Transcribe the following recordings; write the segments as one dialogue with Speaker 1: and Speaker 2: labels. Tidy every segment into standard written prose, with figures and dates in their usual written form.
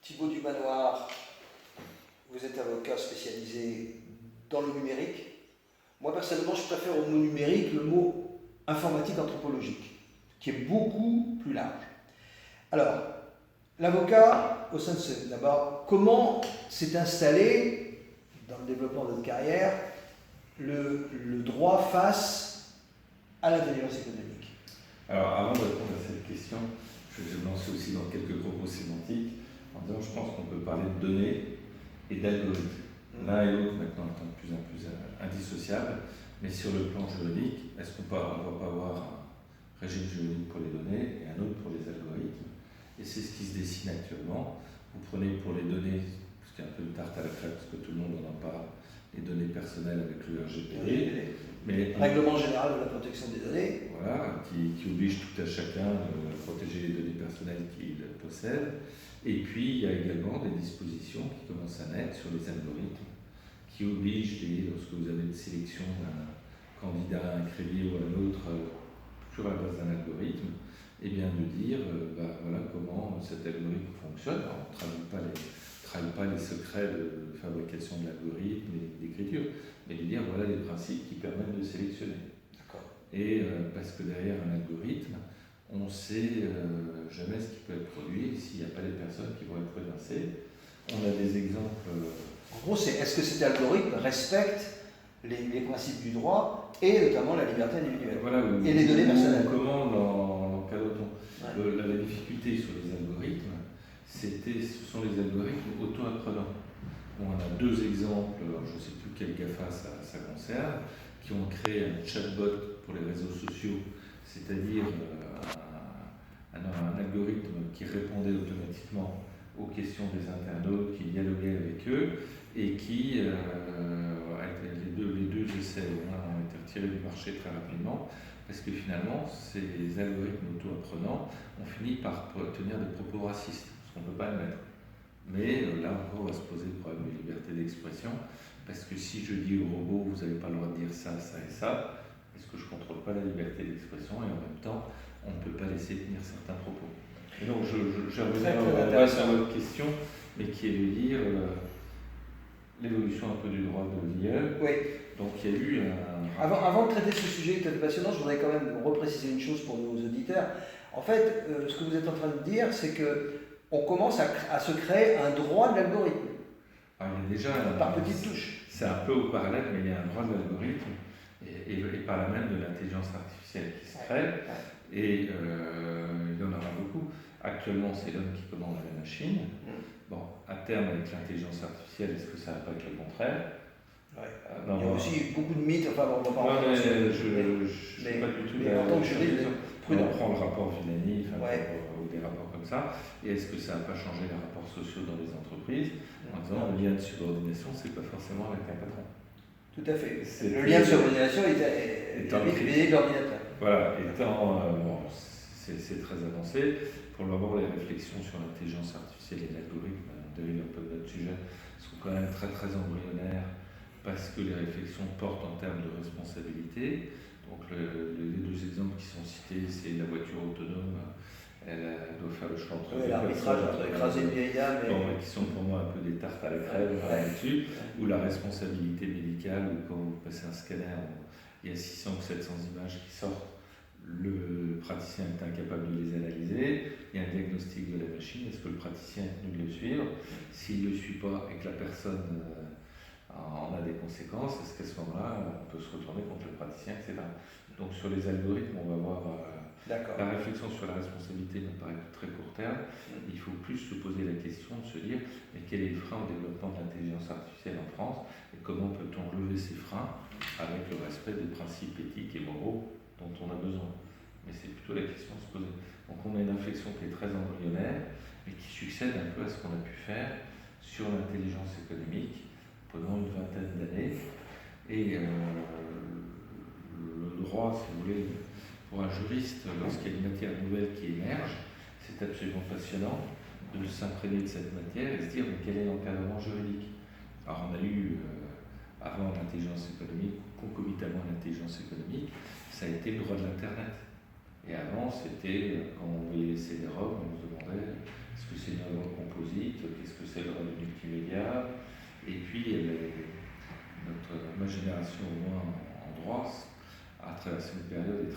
Speaker 1: Thibaut Dumanoir, vous êtes avocat spécialisé dans le numérique. Moi, personnellement, je préfère au mot numérique le mot informatique anthropologique, qui est beaucoup plus large. Alors, l'avocat, au sein de ce, d'abord, comment s'est installé, dans le développement de votre carrière, le droit face à l'intelligence économique?
Speaker 2: Alors, avant de répondre à cette question, je vais me lancer aussi dans quelques propos sémantiques, en disant je pense qu'on peut parler de données et d'algorithmes. L'un et l'autre maintenant étant de plus en plus indissociables, mais sur le plan juridique, est-ce qu'on ne va pas avoir un régime juridique pour les données et un autre pour les algorithmes? Et c'est ce qui se dessine actuellement. Vous prenez pour les données, parce qu'il y a un peu de tarte à la crème, parce que tout le monde en parle, les données personnelles avec le RGPD.
Speaker 1: Mais Règlement général de la protection des données.
Speaker 2: Voilà, qui oblige tout à chacun de protéger les données personnelles qu'il possède. Et puis, il y a également des dispositions qui commencent à naître sur les algorithmes, qui obligent, lorsque vous avez une sélection d'un candidat, un crédit ou un autre, sur la base d'un algorithme, et bien de dire voilà comment cet algorithme fonctionne. Alors, on ne trahit pas les secrets de fabrication de l'algorithme et d'écriture, mais de dire voilà les principes qui permettent de sélectionner. Et parce que derrière un algorithme, on ne sait jamais ce qui peut être produit s'il n'y a pas les personnes qui vont être évincées. On a des exemples.
Speaker 1: En gros, est-ce que cet algorithme respecte les principes du droit et notamment la liberté individuelle et les données personnelles?
Speaker 2: Comment l'encadre-t-on? La difficulté sur les algorithmes, ce sont les algorithmes auto-apprenants. On a deux exemples, je ne sais plus quel GAFA ça concerne, qui ont créé un chatbot pour les réseaux sociaux, c'est-à-dire un algorithme qui répondait automatiquement aux questions des internautes, qui dialoguait avec eux, et qui, les deux essais ont été retirés du marché très rapidement, parce que finalement, ces algorithmes auto-apprenants ont fini par tenir des propos racistes, ce qu'on ne peut pas admettre. Mais là encore, on va se poser le problème de liberté d'expression, parce que si je dis au robot, vous n'avez pas le droit de dire ça, ça et ça, est-ce que je ne contrôle pas la liberté d'expression et en même temps, on ne peut pas laisser tenir certains propos. Et donc, je reviens sur votre question, mais qui est de dire l'évolution un peu du droit de l'IE.
Speaker 1: Oui.
Speaker 2: Donc, il y a eu un...
Speaker 1: Avant de traiter ce sujet qui est passionnant, je voudrais quand même repréciser une chose pour nos auditeurs. En fait, ce que vous êtes en train de dire, c'est qu'on commence à se créer un droit de l'algorithme.
Speaker 2: Alors, il y a déjà
Speaker 1: par petites touches.
Speaker 2: C'est un peu au parallèle, mais il y a un droit de l'algorithme et par là même de l'intelligence artificielle qui se crée. Et il y en aura beaucoup. Actuellement, c'est l'homme qui commande la machine. Bon, à terme, avec l'intelligence artificielle, est-ce que ça va pas être le contraire?
Speaker 1: Il y a aussi beaucoup de mythes. Enfin, on va pas
Speaker 2: je ne suis pas du tout
Speaker 1: en tant que juriste,
Speaker 2: prudent. On prend le rapport Villani, ou des rapports comme ça. Et est-ce que ça n'a pas changé les rapports sociaux dans les entreprises? En disant le lien de subordination, c'est pas forcément avec un patron.
Speaker 1: Tout à fait. Le lien de subordination est avec l'ordinateur.
Speaker 2: Voilà, c'est très avancé. Pour le moment, les réflexions sur l'intelligence artificielle et l'algorithme, on dérive un peu de notre sujet, sont quand même très très embryonnaires parce que les réflexions portent en termes de responsabilité. Donc les deux exemples qui sont cités, c'est la voiture autonome. Elle doit faire le choix entre
Speaker 1: l'arbitrage entre écraser une vieille dame
Speaker 2: qui sont pour moi un peu des tartes à la crème là-dessus, ou la responsabilité médicale, où quand vous passez un scanner, il y a 600 ou 700 images qui sortent, le praticien est incapable de les analyser, il y a un diagnostic de la machine, est-ce que le praticien est tenu de le suivre? S'il ne le suit pas et que la personne en a des conséquences, est-ce qu'à ce moment-là, on peut se retourner contre le praticien, etc. Donc sur les algorithmes, on va voir... La réflexion sur la responsabilité me paraît de très court terme. Il faut plus se poser la question de se dire mais quel est le frein au développement de l'intelligence artificielle en France et comment peut-on lever ces freins avec le respect des principes éthiques et moraux dont on a besoin. Mais c'est plutôt la question de se poser. Donc on a une réflexion qui est très embryonnaire mais qui succède un peu à ce qu'on a pu faire sur l'intelligence économique pendant une vingtaine d'années. Et le droit, si vous voulez, pour un juriste, lorsqu'il y a une matière nouvelle qui émerge, c'est absolument passionnant de s'imprégner de cette matière et se dire mais quel est l'encadrement juridique. Alors on a eu, avant l'intelligence économique, concomitamment à l'intelligence économique, ça a été le droit de l'Internet. Et avant, c'était, quand on voyait les CD-ROM, on se demandait est-ce que c'est une œuvre composite, qu'est-ce que c'est le droit du multimédia. Et puis, ma génération, au moins en droit, a traversé une période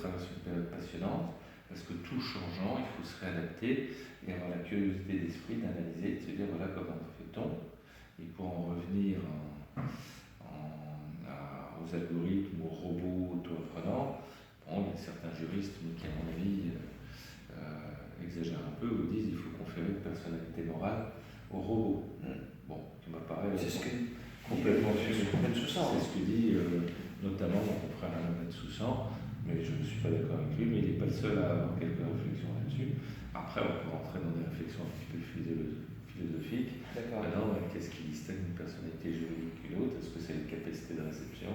Speaker 2: passionnante, parce que tout changeant, il faut se réadapter et avoir la curiosité d'esprit d'analyser, de se dire voilà comment fait-on. Et pour en revenir aux algorithmes, aux robots auto-apprenants, bon, il y a certains juristes qui, à mon avis, exagèrent un peu ou disent qu'il faut conférer une personnalité morale au robot. Bon, ça m'apparaît complètement
Speaker 1: sous ça.
Speaker 2: C'est ce que dit notamment mon confrère Alain Soussan, mais je ne suis pas d'accord avec lui, mais il n'est pas le seul à avoir quelques réflexions là-dessus. Après, on peut rentrer dans des réflexions un petit peu philosophiques. Alors, qu'est-ce qui distingue une personnalité juridique d'une autre? Est-ce que c'est la capacité de réflexion,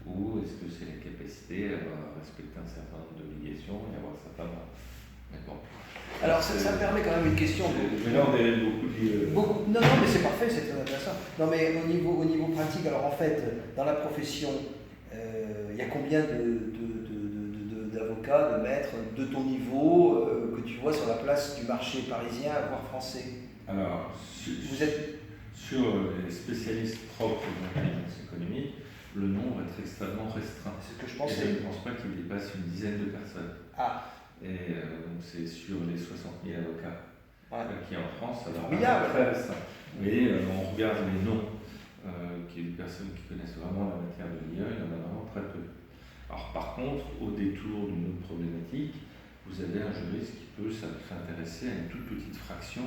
Speaker 2: ou est-ce que c'est la capacité à respecter un certain nombre d'obligations et avoir certains droits? Bon.
Speaker 1: Alors, ça permet quand même une question.
Speaker 2: Mais là, on est beaucoup.
Speaker 1: Non, mais c'est parfait, c'est très intéressant. Non, mais au niveau pratique, alors en fait, dans la profession, il y a combien d'avocats, de maîtres de ton niveau que tu vois sur la place du marché parisien, voire français?
Speaker 2: Alors, sur les spécialistes propres de l'intelligence économique, le nombre est extrêmement restreint.
Speaker 1: C'est ce que je pensais.
Speaker 2: Et je ne pense pas qu'il dépasse une dizaine de personnes.
Speaker 1: Ah.
Speaker 2: Et donc c'est sur les 60 000 avocats qui en France, alors
Speaker 1: très
Speaker 2: restreint. Mais on regarde les noms qui est des personnes qui connaissent vraiment la matière de l'IA, il y en a vraiment très peu. Alors par contre, au détour d'une autre problématique, vous avez un juriste qui peut s'intéresser à une toute petite fraction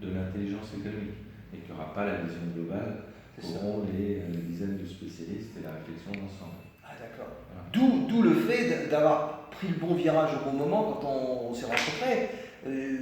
Speaker 2: de l'intelligence économique et qui n'aura pas la vision globale qu'auront les dizaines de spécialistes et la réflexion d'ensemble.
Speaker 1: Ah d'accord. Voilà. D'où le fait d'avoir pris le bon virage au bon moment quand on s'est rencontrés.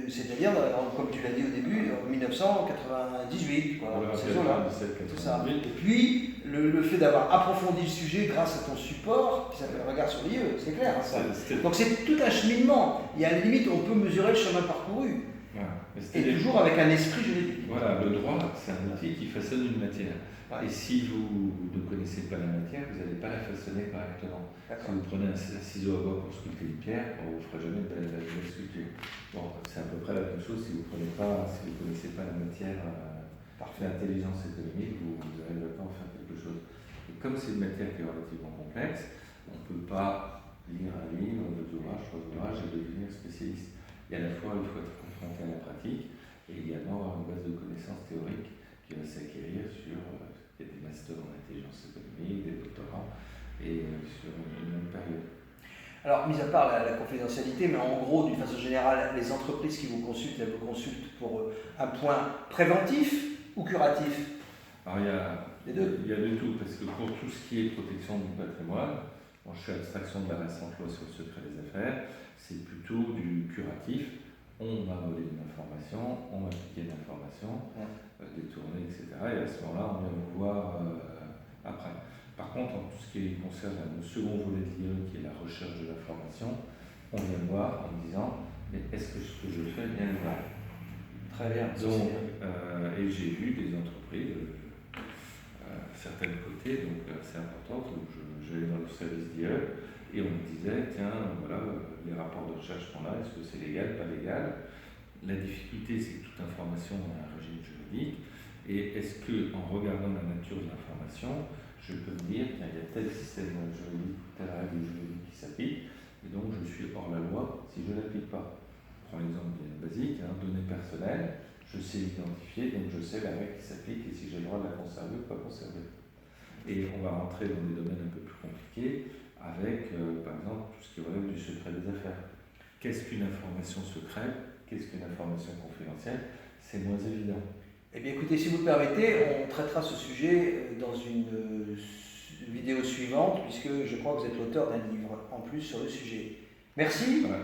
Speaker 1: C'est-à-dire, comme tu l'as dit au début, en 1998,
Speaker 2: voilà,
Speaker 1: ces eaux-là. Tout ça. Et puis, le fait d'avoir approfondi le sujet grâce à ton support, qui s'appelle Regard sur l'IE, c'est clair. Ça. Donc c'est tout un cheminement. Il y a une limite où on peut mesurer le chemin parcouru.
Speaker 2: Voilà.
Speaker 1: Et toujours avec un esprit juridique.
Speaker 2: Voilà, le droit, c'est un outil qui façonne une matière. Et si vous ne connaissez pas la matière, vous n'allez pas la façonner correctement. Si vous prenez un ciseau à bois pour sculpter une pierre, on ne vous fera jamais de la sculpture. Bon, c'est à peu près la même chose si vous ne connaissez pas la matière d'intelligence économique, vous n'arriverez pas à en faire quelque chose. Et comme c'est une matière qui est relativement complexe, on ne peut pas lire un livre, 2 ouvrages, 3 ouvrages et devenir spécialiste. Et à la fois, il faut être confronté à la pratique et également avoir une base de connaissances théoriques qui va s'acquérir sur des masters en intelligence économique, des doctorats, et sur une longue période.
Speaker 1: Alors, mis à part la confidentialité, mais en gros, d'une façon générale, les entreprises qui vous consultent, elles vous consultent pour un point préventif ou curatif?
Speaker 2: Alors, il y a de tout, parce que pour tout ce qui est protection du patrimoine, je fais abstraction de la récente loi sur le secret des affaires, c'est plutôt du curatif. On m'a volé une information, on m'a piqué une information, détourné, etc. Et à ce moment-là, on vient vous voir après. Par contre, en tout ce qui concerne le second volet de l'IE, qui est la recherche de l'information, on vient me voir en me disant mais est-ce que ce que je fais est bien vrai?
Speaker 1: Très bien.
Speaker 2: Donc, et j'ai vu des entreprises, certaines cotées, donc assez importantes, où j'allais dans le service d'IE, et on me disait, tiens, voilà, les rapports de recherche qu'on a, est-ce que c'est légal, pas légal? La difficulté, c'est que toute information a un régime juridique, et est-ce qu'en regardant la nature de l'information, je peux me dire, tiens, il y a tel système juridique, telle règle juridique qui s'applique, et donc je suis hors la loi si je ne l'applique pas. Je prends l'exemple bien basique, données personnelles, je sais l'identifier, donc je sais la règle qui s'applique, et si j'ai le droit de la conserver ou pas conserver. Et on va rentrer dans des domaines un peu plus compliqués, avec, par exemple, tout ce qui relève du secret des affaires. Qu'est-ce qu'une information secrète? Qu'est-ce qu'une information confidentielle? C'est moins évident.
Speaker 1: Eh bien, écoutez, si vous le permettez, on traitera ce sujet dans une vidéo suivante, puisque je crois que vous êtes l'auteur d'un livre en plus sur le sujet. Merci.
Speaker 2: Voilà.